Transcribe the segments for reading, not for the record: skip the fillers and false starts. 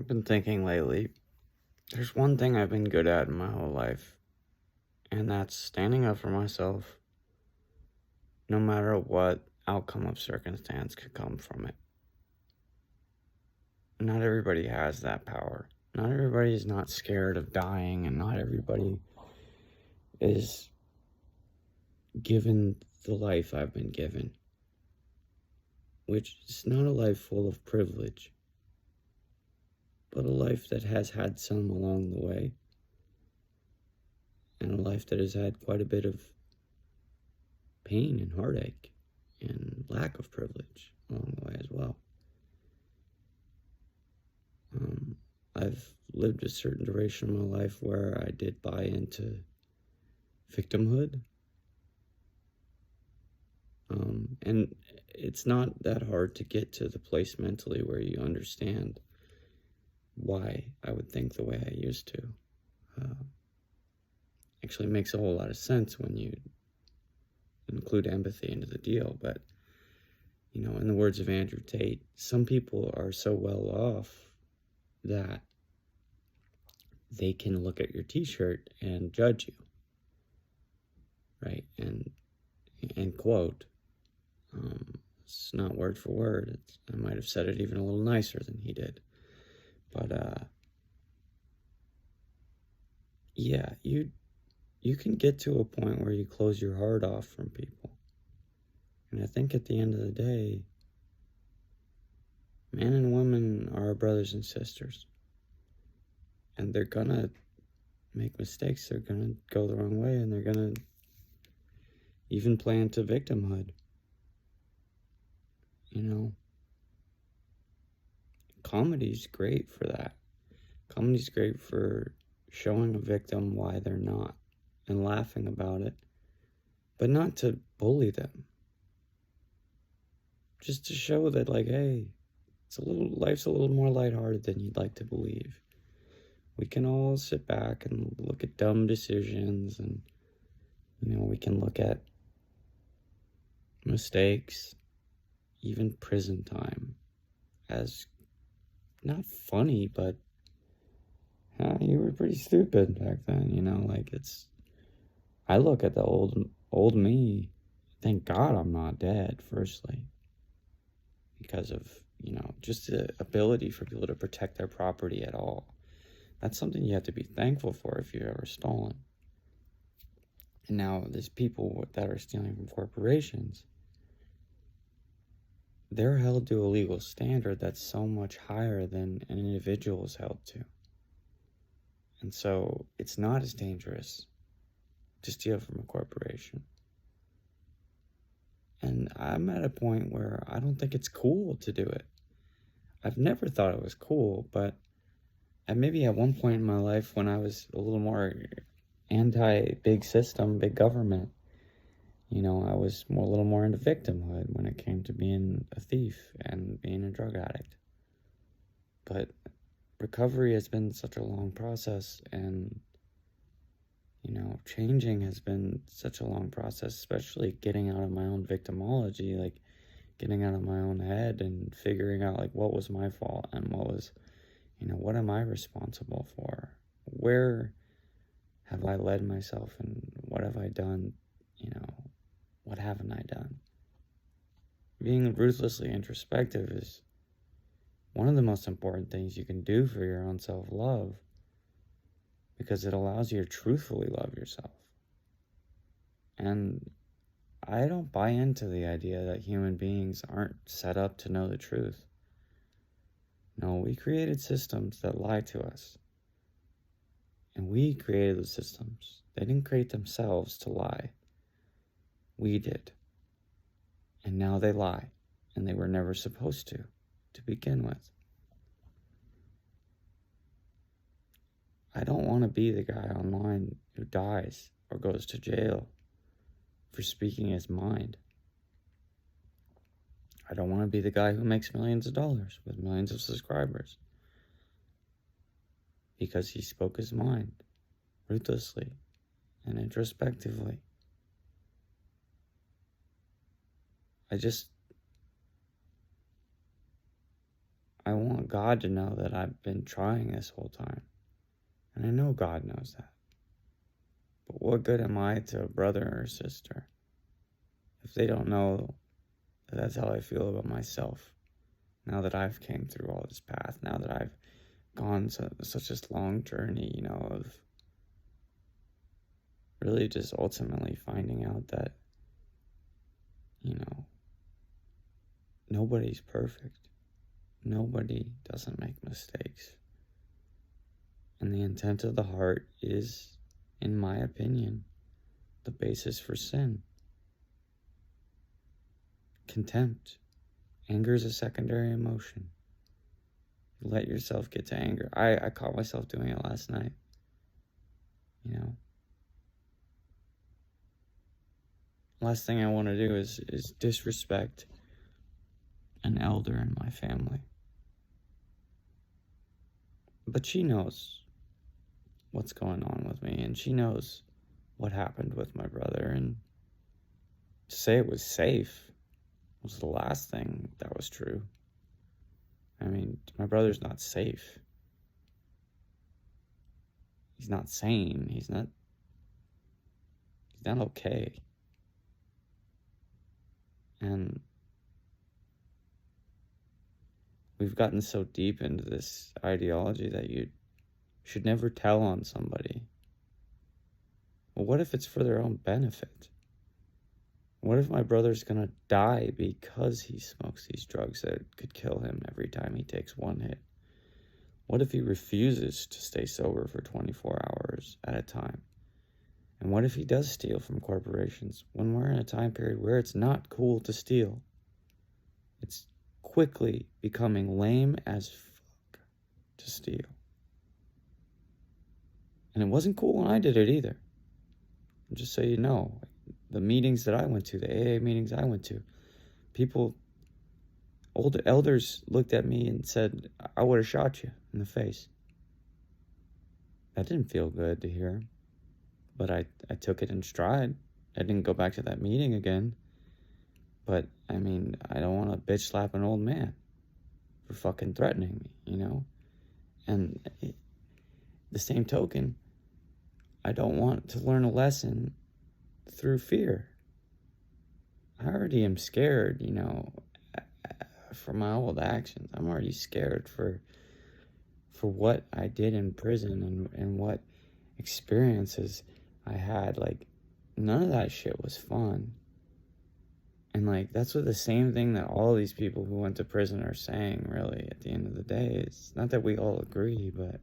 I've been thinking lately, there's one thing I've been good at in my whole life, and that's standing up for myself, no matter what outcome of circumstance could come from it. Not everybody has that power. Not everybody is not scared of dying, and not everybody is given the life I've been given, which is not a life full of privilege, but a life that has had some along the way, and a life that has had quite a bit of pain and heartache and lack of privilege along the way as well. I've lived a certain duration of my life where I did buy into victimhood. And it's not that hard to get to the place mentally where you understand why I would think the way I used to. Actually makes a whole lot of sense when you include empathy into the deal, but in the words of Andrew Tate, some people are so well off that they can look at your t-shirt and judge you, right? And quote, it's not word for word. I might have said it even a little nicer than he did, but yeah, you can get to a point where you close your heart off from people. And I think at the end of the day, men and women are our brothers and sisters. And they're gonna make mistakes, they're gonna go the wrong way, and they're gonna even play into victimhood. Comedy's great for that. Comedy's great for showing a victim why they're not and laughing about it, but not to bully them. Just to show that, like, hey, life's a little more lighthearted than you'd like to believe. We can all sit back and look at dumb decisions, and we can look at mistakes, even prison time, as not funny, but you were pretty stupid back then, I look at the old me, thank God I'm not dead, firstly, because of, just the ability for people to protect their property at all. That's something you have to be thankful for if you've ever stolen. And now there's people that are stealing from corporations. They're held to a legal standard that's so much higher than an individual is held to. And so it's not as dangerous to steal from a corporation. And I'm at a point where I don't think it's cool to do it. I've never thought it was cool, but maybe at one point in my life when I was a little more anti-big system, big government, I was a little more into victimhood when it came to being a thief and being a drug addict. But recovery has been such a long process, and, changing has been such a long process, especially getting out of my own victimology, like getting out of my own head and figuring out, like, what was my fault and what was, what am I responsible for? Where have I led myself, and what have I done? What haven't I done? Being ruthlessly introspective is one of the most important things you can do for your own self-love, because it allows you to truthfully love yourself. And I don't buy into the idea that human beings aren't set up to know the truth. No, we created systems that lie to us. And we created the systems. They didn't create themselves to lie. We did. And now they lie. And they were never supposed to begin with. I don't want to be the guy online who dies or goes to jail for speaking his mind. I don't want to be the guy who makes millions of dollars with millions of subscribers because he spoke his mind ruthlessly and introspectively. I want God to know that I've been trying this whole time. And I know God knows that. But what good am I to a brother or sister if they don't know that that's how I feel about myself? Now that I've came through all this path, now that I've gone such a long journey, of really just ultimately finding out that, nobody's perfect. Nobody doesn't make mistakes. And the intent of the heart is, in my opinion, the basis for sin. Contempt. Anger is a secondary emotion. Let yourself get to anger. I caught myself doing it last night. Last thing I want to do is disrespect an elder in my family. But she knows what's going on with me, and she knows what happened with my brother, and to say it was safe was the last thing that was true. I mean, my brother's not safe. He's not sane. He's not okay. And we've gotten so deep into this ideology that you should never tell on somebody. Well, what if it's for their own benefit? What if my brother's gonna die because he smokes these drugs that could kill him every time he takes one hit? What if he refuses to stay sober for 24 hours at a time? And what if he does steal from corporations when we're in a time period where it's not cool to steal? It's quickly becoming lame as fuck to steal. And it wasn't cool when I did it either. Just so you know, the meetings that I went to, the AA meetings I went to, older elders looked at me and said, I would have shot you in the face. That didn't feel good to hear, but I took it in stride. I didn't go back to that meeting again. But, I mean, I don't want to bitch slap an old man for fucking threatening me, And the same token, I don't want to learn a lesson through fear. I already am scared, for my old actions. I'm already scared for what I did in prison and what experiences I had. Like, none of that shit was fun. And, that's what the same thing that all these people who went to prison are saying, really, at the end of the day. It's not that we all agree, but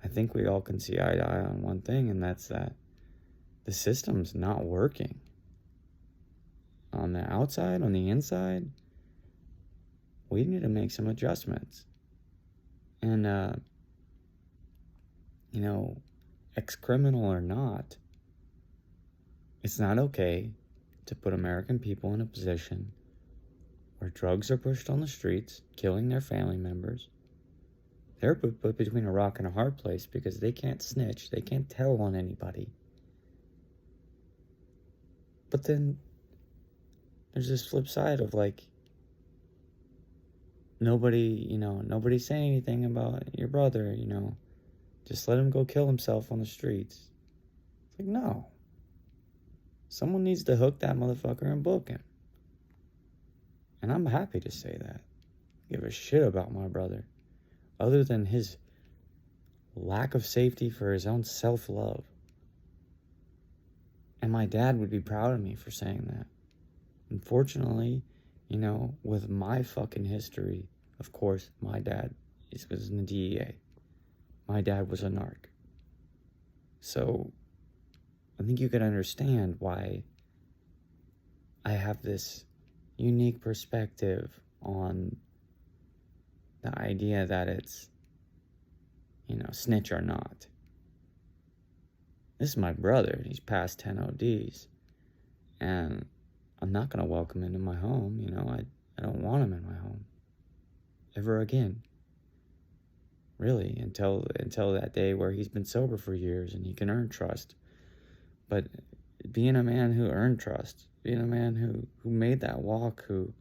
I think we all can see eye to eye on one thing, and that's that the system's not working. On the outside, on the inside, we need to make some adjustments. And, ex-criminal or not, it's not okay to put American people in a position where drugs are pushed on the streets, killing their family members. They're put between a rock and a hard place because they can't snitch. They can't tell on anybody. But then there's this flip side of nobody saying anything about your brother, just let him go kill himself on the streets. It's no. Someone needs to hook that motherfucker and book him. And I'm happy to say that. I give a shit about my brother. Other than his lack of safety for his own self-love. And my dad would be proud of me for saying that. Unfortunately, with my fucking history, of course, my dad was in the DEA. My dad was a narc. So, I think you can understand why I have this unique perspective on the idea that it's, snitch or not. This is my brother. He's past 10 ODs. And I'm not going to welcome him into my home. I don't want him in my home. Ever again. Really, until that day where he's been sober for years and he can earn trust. But being a man who earned trust, being a man who made that walk, who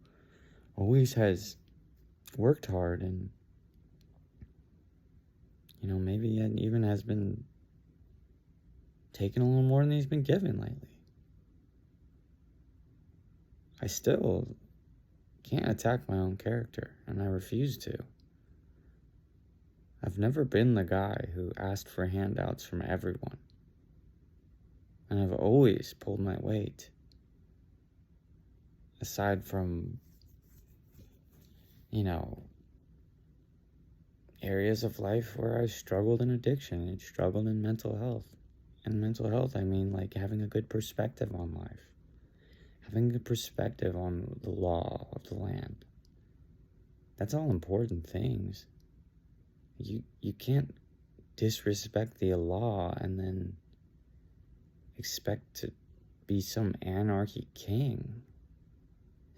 always has worked hard and, maybe it even has been taking a little more than he's been given lately. I still can't attack my own character, and I refuse to. I've never been the guy who asked for handouts from everyone. And I've always pulled my weight. Aside from, areas of life where I struggled in addiction and struggled in mental health. And mental health, I mean like having a good perspective on life. Having a perspective on the law of the land. That's all important things. You can't disrespect the law and then expect to be some anarchy king.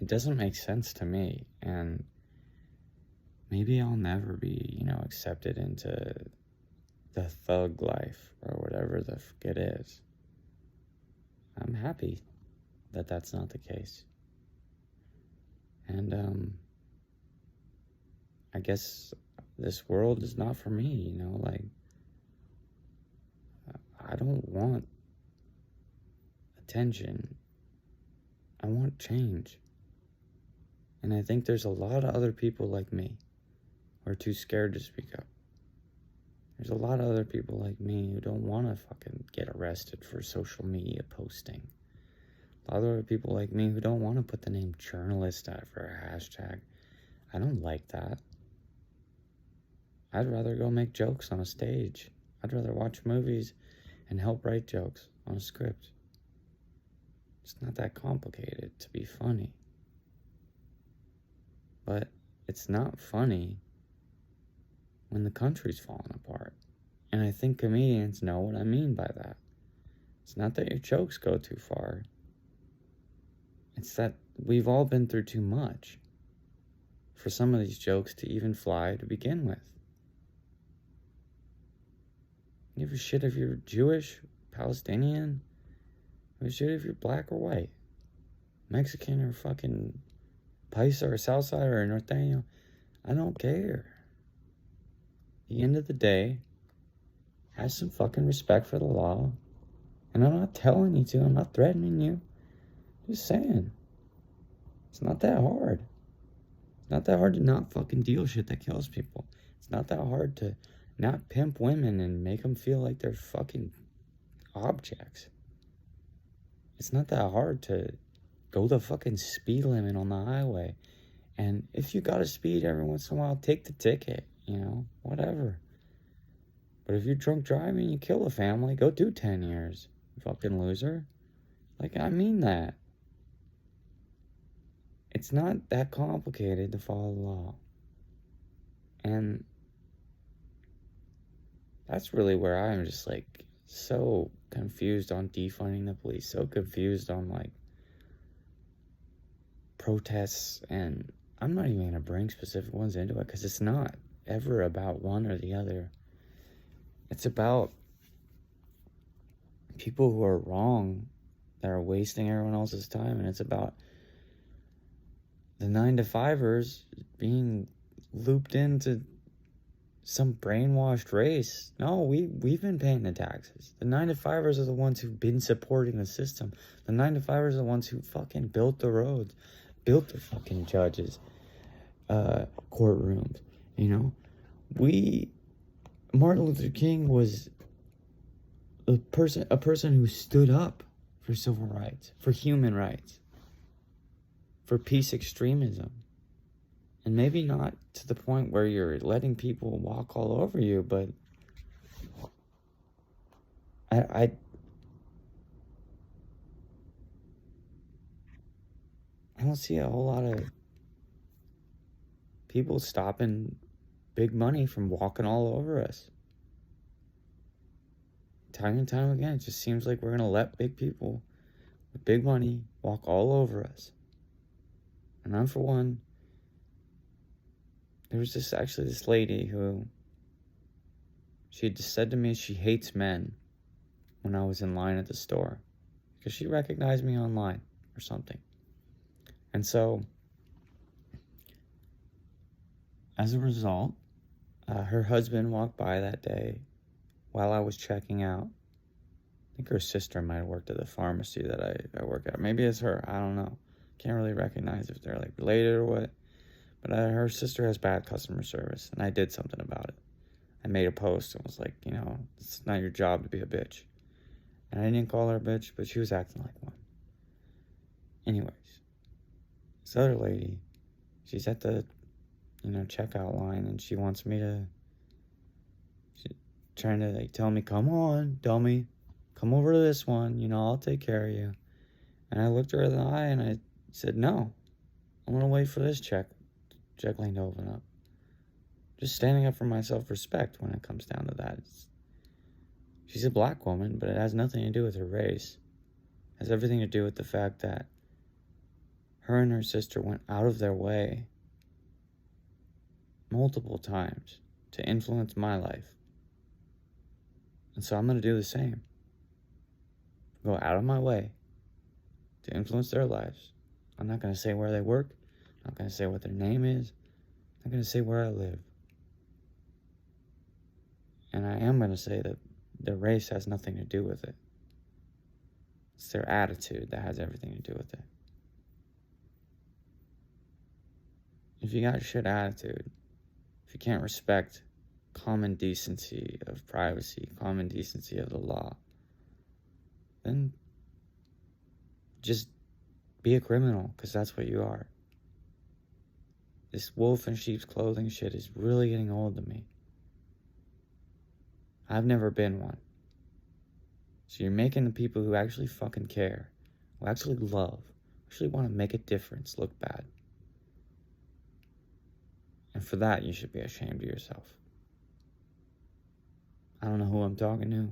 It doesn't make sense to me, and maybe I'll never be, accepted into the thug life or whatever the fuck it is. I'm happy that that's not the case. And I guess this world is not for me, I don't want attention. I want change. And I think there's a lot of other people like me who are too scared to speak up. There's a lot of other people like me who don't want to fucking get arrested for social media posting. A lot of other people like me who don't want to put the name journalist after a hashtag. I don't like that. I'd rather go make jokes on a stage. I'd rather watch movies and help write jokes on a script. It's not that complicated to be funny. But it's not funny when the country's falling apart. And I think comedians know what I mean by that. It's not that your jokes go too far. It's that we've all been through too much for some of these jokes to even fly to begin with. You give a shit if you're Jewish, Palestinian, give a shit if you're black or white, Mexican or fucking Paisa or Southside or Norteño. I don't care. At the end of the day, have some fucking respect for the law. And I'm not telling you to, I'm not threatening you. I'm just saying. It's not that hard. It's not that hard to not fucking deal shit that kills people. It's not that hard to not pimp women and make them feel like they're fucking objects. It's not that hard to go the fucking speed limit on the highway. And if you gotta speed every once in a while, take the ticket, whatever. But if you're drunk driving, you kill a family, go do 10 years, you fucking loser. I mean that. It's not that complicated to follow the law. And that's really where I'm just so confused on defunding the police, so confused on protests, and I'm not even going to bring specific ones into it because it's not ever about one or the other. It's about people who are wrong that are wasting everyone else's time, and it's about the 9-to-5ers being looped into some brainwashed race. No, we've been paying the taxes. The 9-to-5ers are the ones who've been supporting the system. The 9-to-5ers are the ones who fucking built the roads, built the fucking judges, courtrooms. Martin Luther King was a person who stood up for civil rights, for human rights, for peace extremism. And maybe not to the point where you're letting people walk all over you, but I don't see a whole lot of people stopping big money from walking all over us. Time and time again, it just seems like we're going to let big people with big money walk all over us. And I'm, for one, there was this lady who, she had just said to me she hates men when I was in line at the store because she recognized me online or something. And so As a result, her husband walked by that day while I was checking out. I think her sister might have worked at the pharmacy that I work at. Maybe it's her. I don't know. Can't really recognize if they're like related or what. But her sister has bad customer service, and I did something about it. I made a post and was like, it's not your job to be a bitch. And I didn't call her a bitch, but she was acting like one. Anyways, this other lady, she's at the, checkout line, and she wants me to, she's trying to like tell me, come on, dummy, come over to this one, I'll take care of you. And I looked her in the eye and I said, no, I'm going to wait for this check lane to open up. Just standing up for my self-respect when it comes down to that. She's a black woman, but it has nothing to do with her race. It has everything to do with the fact that her and her sister went out of their way multiple times to influence my life. And so I'm going to do the same. Go out of my way to influence their lives. I'm not going to say where they work. I'm not going to say what their name is. I'm not going to say where I live. And I am going to say that their race has nothing to do with it. It's their attitude that has everything to do with it. If you got a shit attitude, if you can't respect common decency of privacy, common decency of the law, then just be a criminal, because that's what you are. This wolf in sheep's clothing shit is really getting old to me. I've never been one. So you're making the people who actually fucking care, who actually love, actually want to make a difference look bad. And for that, you should be ashamed of yourself. I don't know who I'm talking to.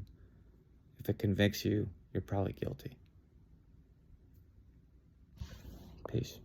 If it convicts you, you're probably guilty. Peace.